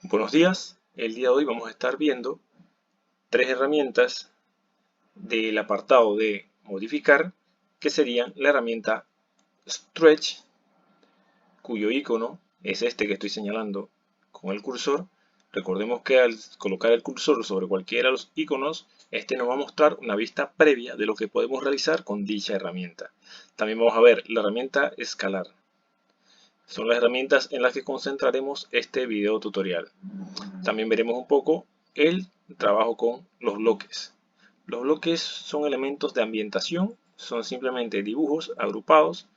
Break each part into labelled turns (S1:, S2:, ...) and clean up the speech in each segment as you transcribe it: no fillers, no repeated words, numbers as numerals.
S1: Buenos días, el día de hoy vamos a estar viendo tres herramientas del apartado de modificar, que serían la herramienta Stretch, cuyo icono es este que estoy señalando con el cursor. Recordemos que al colocar el cursor sobre cualquiera de los iconos, este nos va a mostrar una vista previa de lo que podemos realizar con dicha herramienta. También vamos a ver la herramienta escalar. Son las herramientas en las que concentraremos este video tutorial. También veremos un poco el trabajo con los bloques. Los bloques son elementos de ambientación, son simplemente dibujos agrupados.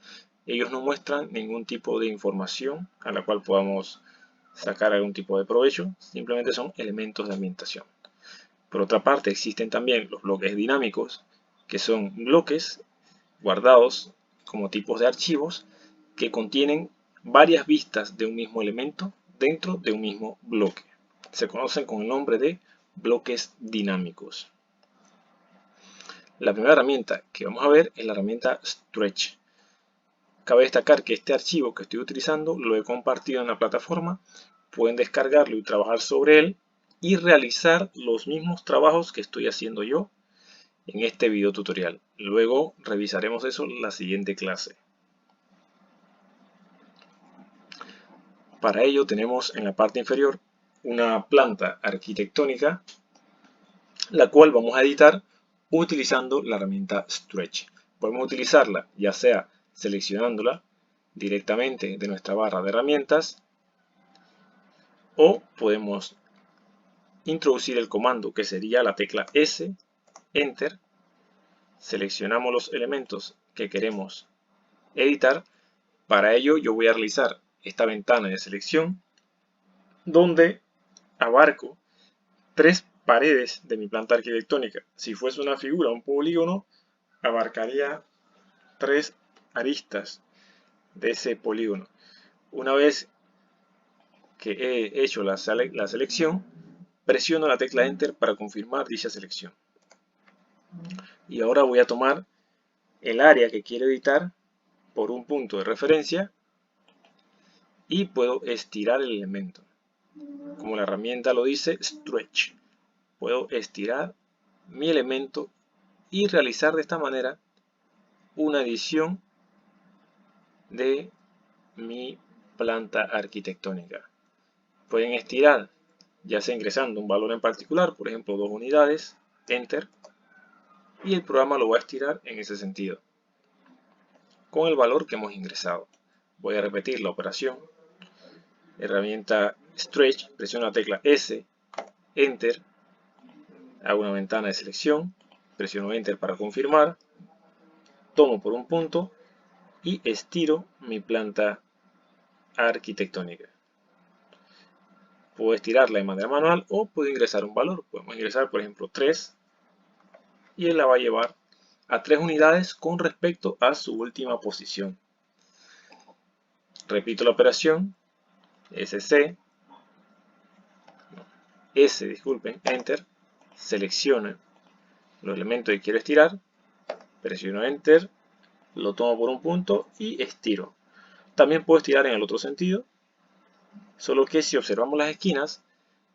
S1: Ellos no muestran ningún tipo de información a la cual podamos sacar algún tipo de provecho, simplemente son elementos de ambientación. Por otra parte, existen también los bloques dinámicos, que son bloques guardados como tipos de archivos que contienen varias vistas de un mismo elemento dentro de un mismo bloque. Se conocen con el nombre de bloques dinámicos. La primera herramienta que vamos a ver es la herramienta Stretch. Cabe destacar que este archivo que estoy utilizando lo he compartido en la plataforma. Pueden descargarlo y trabajar sobre él y realizar los mismos trabajos que estoy haciendo yo en este video tutorial. Luego revisaremos eso en la siguiente clase. Para ello tenemos en la parte inferior una planta arquitectónica, la cual vamos a editar utilizando la herramienta Stretch. Podemos utilizarla ya sea seleccionándola directamente de nuestra barra de herramientas, o podemos introducir el comando que sería la tecla S, Enter. Seleccionamos los elementos que queremos editar. Para ello yo voy a realizar esta ventana de selección donde abarco tres paredes de mi planta arquitectónica. Si fuese una figura, un polígono, abarcaría tres aristas de ese polígono. Una vez que he hecho la selección, presiono la tecla Enter para confirmar dicha selección. Y ahora voy a tomar el área que quiero editar por un punto de referencia y puedo estirar el elemento. Como la herramienta lo dice, Stretch. Puedo estirar mi elemento y realizar de esta manera una edición de mi planta arquitectónica. Pueden estirar ya sea ingresando un valor en particular, por ejemplo 2 unidades, Enter, y el programa lo va a estirar en ese sentido con el valor que hemos ingresado. Voy a repetir la operación. Herramienta Stretch, presiono la tecla S, Enter, hago una ventana de selección, presiono Enter para confirmar, tomo por un punto y estiro mi planta arquitectónica. Puedo estirarla de manera manual o puedo ingresar un valor. Podemos ingresar, por ejemplo, 3 y él la va a llevar a 3 unidades con respecto a su última posición. Repito la operación, disculpen, Enter, selecciono los elementos que quiero estirar, presiono Enter, lo tomo por un punto y estiro. También puedo estirar en el otro sentido, solo que si observamos las esquinas,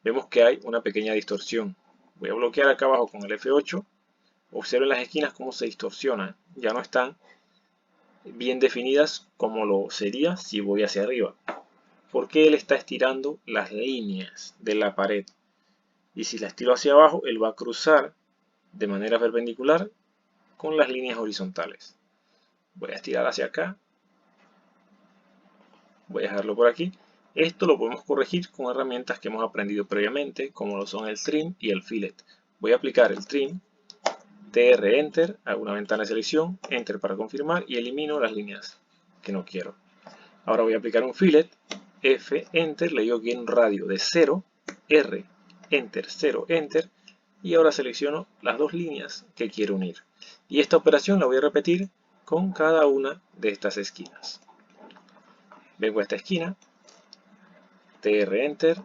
S1: vemos que hay una pequeña distorsión. Voy a bloquear acá abajo con el F8. Observen las esquinas cómo se distorsionan. Ya no están bien definidas como lo sería si voy hacia arriba. Porque él está estirando las líneas de la pared. Y si la estiro hacia abajo, él va a cruzar de manera perpendicular con las líneas horizontales. Voy a estirar hacia acá. Voy a dejarlo por aquí. Esto lo podemos corregir con herramientas que hemos aprendido previamente, como lo son el Trim y el Fillet. Voy a aplicar el Trim, TR Enter, hago una ventana de selección, Enter para confirmar y elimino las líneas que no quiero. Ahora voy a aplicar un Fillet, F Enter, le digo que en un radio de 0, R Enter, 0 Enter, y ahora selecciono las dos líneas que quiero unir. Y esta operación la voy a repetir con cada una de estas esquinas. Vengo a esta esquina, TR Enter,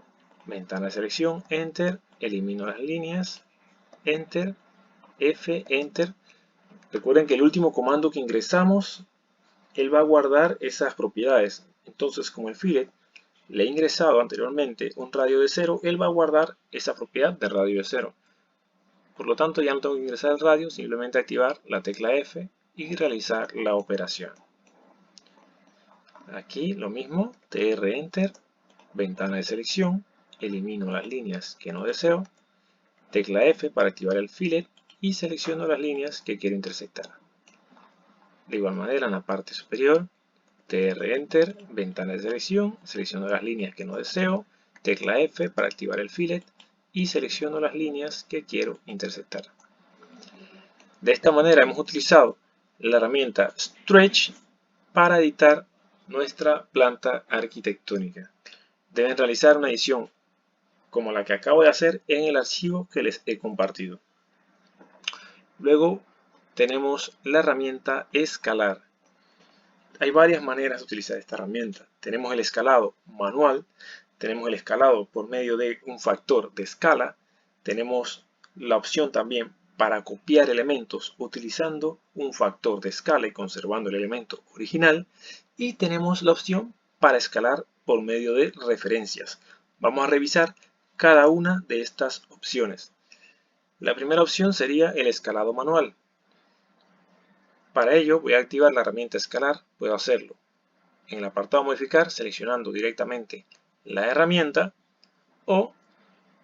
S1: ventana de selección, Enter, elimino las líneas, Enter, F, Enter. Recuerden que el último comando que ingresamos, él va a guardar esas propiedades. Entonces, con el Fillet, le he ingresado anteriormente un radio de 0, él va a guardar esa propiedad de radio de 0. Por lo tanto, ya no tengo que ingresar el radio, simplemente activar la tecla F y realizar la operación. Aquí lo mismo, TR Enter, ventana de selección, elimino las líneas que no deseo, tecla F para activar el fillet y selecciono las líneas que quiero intersectar. De igual manera, en la parte superior, TR Enter, ventana de selección, selecciono las líneas que no deseo, tecla F para activar el fillet y selecciono las líneas que quiero intersectar. De esta manera hemos utilizado la herramienta Stretch para editar nuestra planta arquitectónica. Deben realizar una edición como la que acabo de hacer en el archivo que les he compartido. Luego tenemos la herramienta Escalar. Hay varias maneras de utilizar esta herramienta. Tenemos el escalado manual, tenemos el escalado por medio de un factor de escala, tenemos la opción también para copiar elementos utilizando un factor de escala y conservando el elemento original, y tenemos la opción para escalar por medio de referencias. Vamos a revisar cada una de estas opciones. La primera opción sería el escalado manual. Para ello voy a activar la herramienta escalar. Puedo hacerlo en el apartado modificar seleccionando directamente la herramienta, o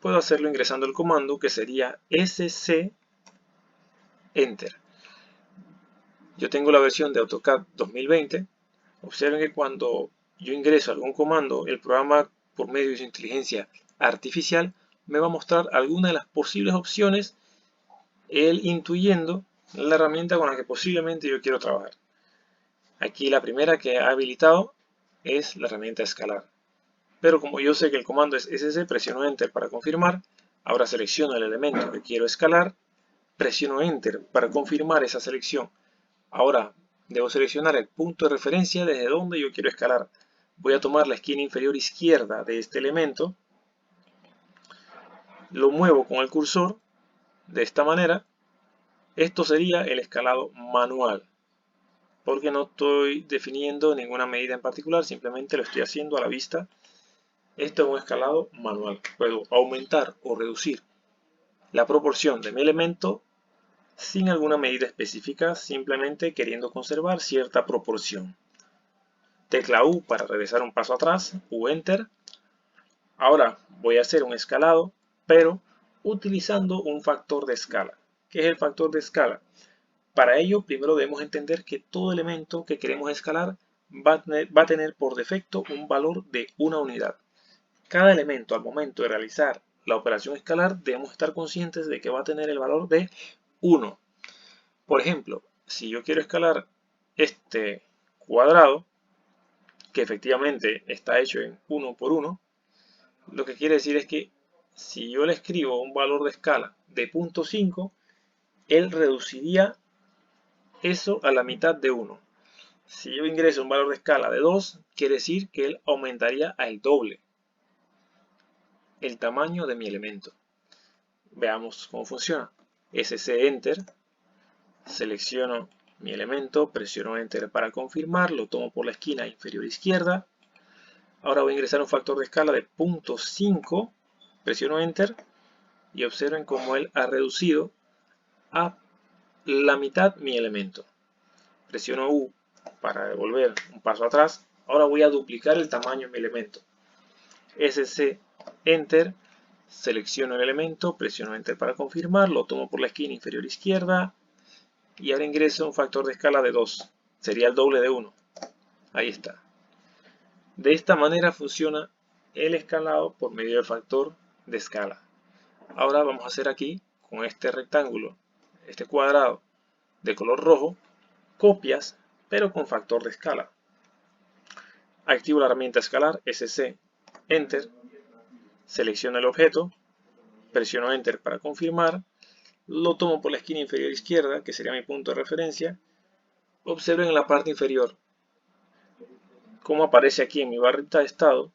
S1: puedo hacerlo ingresando el comando que sería SC Enter. Yo tengo la versión de AutoCAD 2020. Observen que cuando yo ingreso algún comando, el programa, por medio de su inteligencia artificial, me va a mostrar algunas de las posibles opciones, él intuyendo la herramienta con la que posiblemente yo quiero trabajar. Aquí la primera que ha habilitado es la herramienta escalar. Pero como yo sé que el comando es SC, presiono Enter para confirmar. Ahora selecciono el elemento que quiero escalar, presiono Enter para confirmar esa selección. Ahora debo seleccionar el punto de referencia desde donde yo quiero escalar. Voy a tomar la esquina inferior izquierda de este elemento, lo muevo con el cursor de esta manera. Esto sería el escalado manual, porque no estoy definiendo ninguna medida en particular, simplemente lo estoy haciendo a la vista. Esto es un escalado manual. Puedo aumentar o reducir la proporción de mi elemento sin alguna medida específica, simplemente queriendo conservar cierta proporción. Tecla U para regresar un paso atrás, U Enter. Ahora voy a hacer un escalado, pero utilizando un factor de escala. ¿Qué es el factor de escala? Para ello, primero debemos entender que todo elemento que queremos escalar va a tener por defecto un valor de una unidad. Cada elemento, al momento de realizar la operación escalar, debemos estar conscientes de que va a tener el valor de 1. Por ejemplo, si yo quiero escalar este cuadrado, que efectivamente está hecho en 1 por 1, lo que quiere decir es que si yo le escribo un valor de escala de 0.5, él reduciría eso a la mitad de 1. Si yo ingreso un valor de escala de 2, quiere decir que él aumentaría al doble el tamaño de mi elemento. Veamos cómo funciona. SC Enter, selecciono mi elemento, presiono Enter para confirmar, lo tomo por la esquina inferior izquierda. Ahora voy a ingresar un factor de escala de 0.5, presiono Enter y observen cómo él ha reducido a la mitad mi elemento. Presiono U para devolver un paso atrás. Ahora voy a duplicar el tamaño de mi elemento. SC Enter, selecciono el elemento, presiono Enter para confirmar, lo tomo por la esquina inferior izquierda y ahora ingreso un factor de escala de 2. Sería el doble de 1. Ahí está. De esta manera funciona el escalado por medio del factor de escala. Ahora vamos a hacer aquí, con este rectángulo, este cuadrado de color rojo, copias, pero con factor de escala. Activo la herramienta escalar, SC Enter, selecciono el objeto, presiono Enter para confirmar, lo tomo por la esquina inferior izquierda, que sería mi punto de referencia. Observen en la parte inferior cómo aparece aquí en mi barrita de estado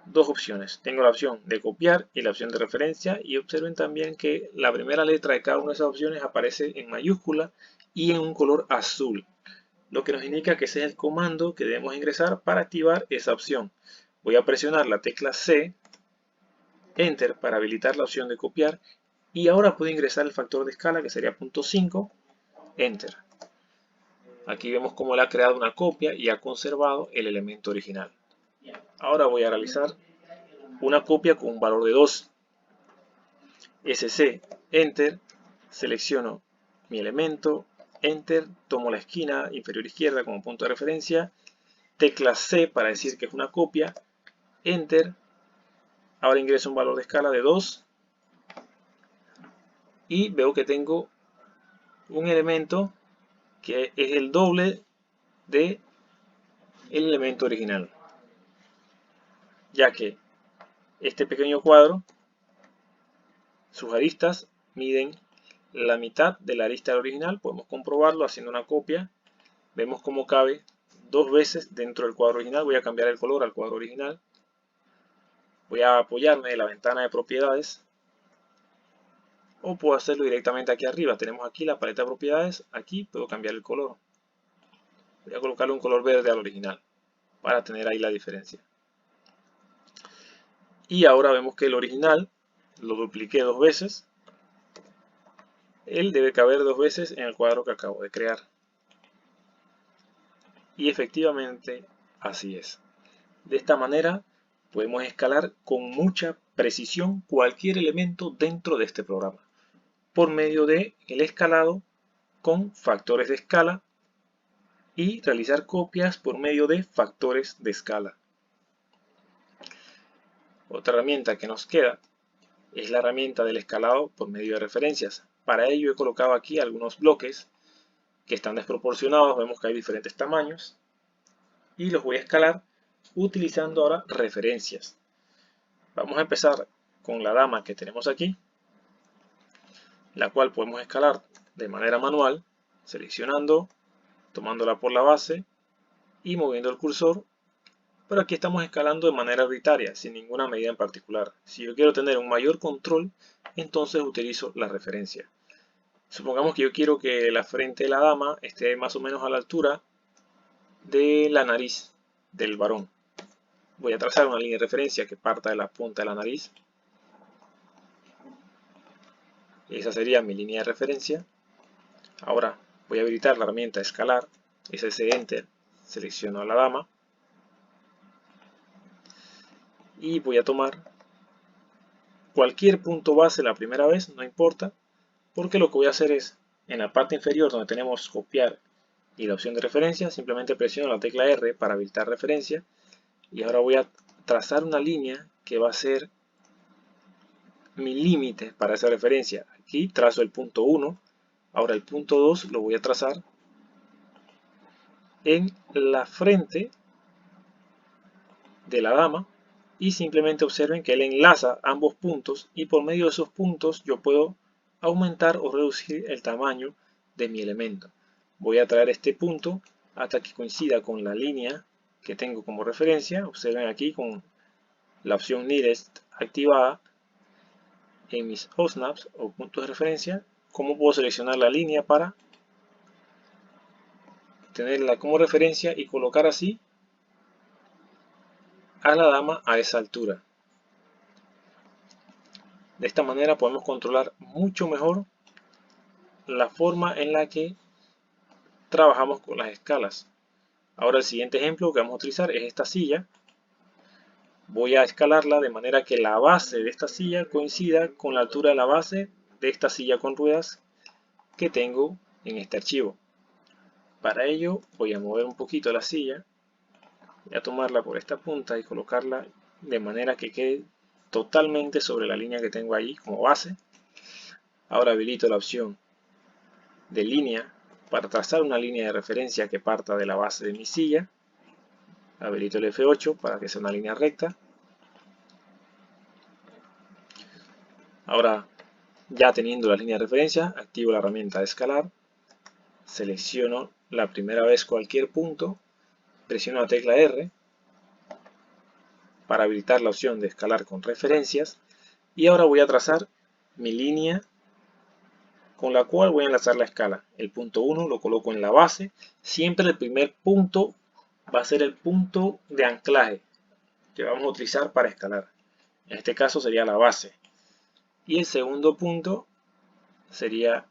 S1: dos opciones. Tengo la opción de copiar y la opción de referencia, y observen también que la primera letra de cada una de esas opciones aparece en mayúscula y en un color azul, lo que nos indica que ese es el comando que debemos ingresar para activar esa opción. Voy a presionar la tecla C, Enter, para habilitar la opción de copiar. Y ahora puedo ingresar el factor de escala, que sería 0.5, Enter. Aquí vemos cómo él ha creado una copia y ha conservado el elemento original. Ahora voy a realizar una copia con un valor de 2. SC, Enter, selecciono mi elemento, Enter, tomo la esquina inferior izquierda como punto de referencia, tecla C para decir que es una copia, Enter, ahora ingreso un valor de escala de 2 y veo que tengo un elemento que es el doble del elemento original, ya que este pequeño cuadro, sus aristas miden la mitad de la arista del original. Podemos comprobarlo haciendo una copia. Vemos cómo cabe 2 veces dentro del cuadro original. Voy a cambiar el color al cuadro original. Voy a apoyarme de la ventana de propiedades, o puedo hacerlo directamente aquí arriba. Tenemos aquí la paleta de propiedades. Aquí puedo cambiar el color. Voy a colocarle un color verde al original para tener ahí la diferencia. Y ahora vemos que el original lo dupliqué 2 veces. Él debe caber 2 veces en el cuadro que acabo de crear. Y efectivamente así es. De esta manera podemos escalar con mucha precisión cualquier elemento dentro de este programa, por medio del escalado con factores de escala y realizar copias por medio de factores de escala. Otra herramienta que nos queda es la herramienta del escalado por medio de referencias. Para ello he colocado aquí algunos bloques que están desproporcionados. Vemos que hay diferentes tamaños y los voy a escalar utilizando ahora referencias. Vamos a empezar con la dama que tenemos aquí, la cual podemos escalar de manera manual, seleccionando, tomándola por la base y moviendo el cursor. Pero aquí estamos escalando de manera arbitraria, sin ninguna medida en particular. Si yo quiero tener un mayor control, entonces utilizo la referencia. Supongamos que yo quiero que la frente de la dama esté más o menos a la altura de la nariz del varón. Voy a trazar una línea de referencia que parta de la punta de la nariz. Esa sería mi línea de referencia. Ahora voy a habilitar la herramienta escalar, SC Enter, selecciono a la dama y voy a tomar cualquier punto base la primera vez, no importa, porque lo que voy a hacer es, en la parte inferior donde tenemos copiar y la opción de referencia, simplemente presiono la tecla R para habilitar referencia y ahora voy a trazar una línea que va a ser mi límite para esa referencia. Aquí trazo el punto 1, ahora el punto 2 lo voy a trazar en la frente de la dama y simplemente observen que él enlaza ambos puntos y por medio de esos puntos yo puedo aumentar o reducir el tamaño de mi elemento. Voy a traer este punto hasta que coincida con la línea que tengo como referencia. Observen aquí con la opción Nearest activada en mis OSNAPs o puntos de referencia, cómo puedo seleccionar la línea para tenerla como referencia y colocar así a la dama a esa altura. De esta manera podemos controlar mucho mejor la forma en la que trabajamos con las escalas. Ahora el siguiente ejemplo que vamos a utilizar es esta silla. Voy a escalarla de manera que la base de esta silla coincida con la altura de la base de esta silla con ruedas que tengo en este archivo. Para ello voy a mover un poquito la silla, voy a tomarla por esta punta y colocarla de manera que quede totalmente sobre la línea que tengo ahí como base. Ahora habilito la opción de línea para trazar una línea de referencia que parta de la base de mi silla. Habilito el F8 para que sea una línea recta. Ahora, ya teniendo la línea de referencia, activo la herramienta de escalar. Selecciono la primera vez cualquier punto, presiono la tecla R para habilitar la opción de escalar con referencias. Y ahora voy a trazar mi línea con la cual voy a enlazar la escala. El punto 1 lo coloco en la base. Siempre el primer punto va a ser el punto de anclaje. que vamos a utilizar para escalar. En este caso sería la base. Y el segundo punto sería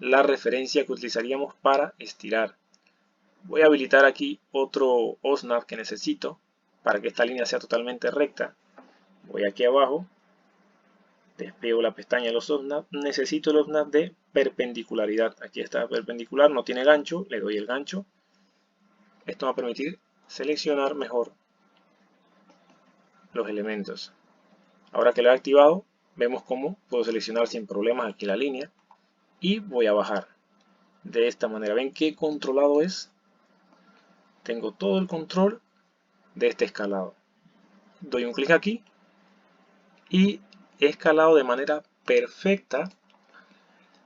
S1: la referencia que utilizaríamos para estirar. Voy a habilitar aquí otro OSNAP que necesito para que esta línea sea totalmente recta. Voy aquí abajo, despego la pestaña de los OSNAP. Necesito el OSNAP de perpendicularidad. Aquí está perpendicular, no tiene gancho, le doy el gancho. Esto me va a permitir seleccionar mejor los elementos. Ahora que lo he activado, vemos cómo puedo seleccionar sin problemas aquí la línea. Y voy a bajar de esta manera. ¿Ven qué controlado es? Tengo todo el control de este escalado. Doy un clic aquí y he escalado de manera perfecta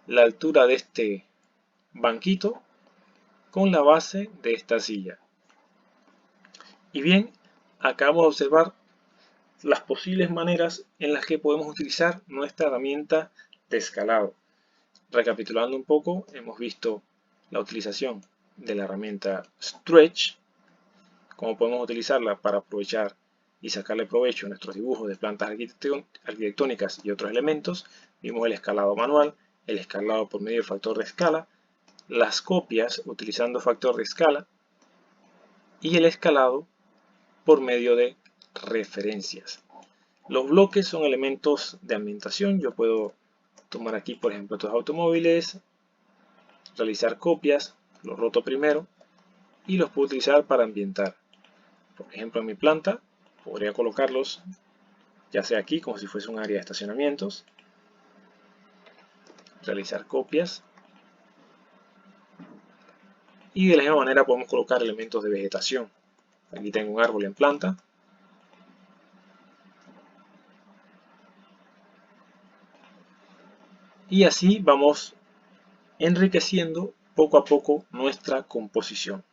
S1: la altura de este banquito con la base de esta silla. Y bien, acabamos de observar las posibles maneras en las que podemos utilizar nuestra herramienta de escalado. Recapitulando un poco, hemos visto la utilización de la herramienta Stretch, cómo podemos utilizarla para aprovechar y sacarle provecho a nuestros dibujos de plantas arquitectónicas y otros elementos. Vimos el escalado manual, el escalado por medio del factor de escala, las copias utilizando factor de escala y el escalado por medio de referencias. Los bloques son elementos de ambientación. Yo puedo tomar aquí, por ejemplo, estos automóviles, realizar copias, los roto primero y los puedo utilizar para ambientar. Por ejemplo, en mi planta podría colocarlos ya sea aquí como si fuese un área de estacionamientos, realizar copias y de la misma manera podemos colocar elementos de vegetación. Aquí tengo un árbol en planta. Y así vamos enriqueciendo poco a poco nuestra composición.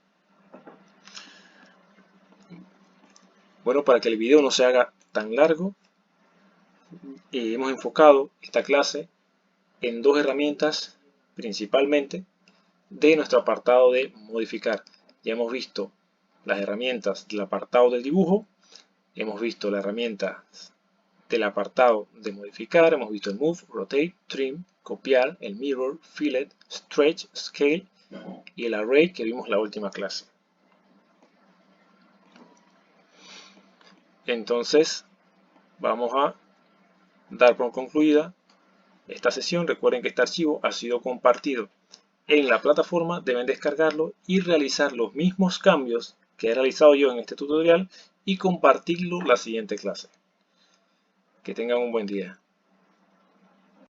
S1: Bueno, para que el video no se haga tan largo, hemos enfocado esta clase en dos herramientas principalmente de nuestro apartado de modificar. Ya hemos visto las herramientas del apartado del dibujo, hemos visto la herramienta del apartado de modificar, hemos visto el Move, Rotate, Trim, Copiar, el Mirror, Fillet, Stretch, Scale y el Array que vimos en la última clase. Entonces, vamos a dar por concluida esta sesión. Recuerden que este archivo ha sido compartido en la plataforma, deben descargarlo y realizar los mismos cambios que he realizado yo en este tutorial y compartirlo la siguiente clase. Que tengan un buen día.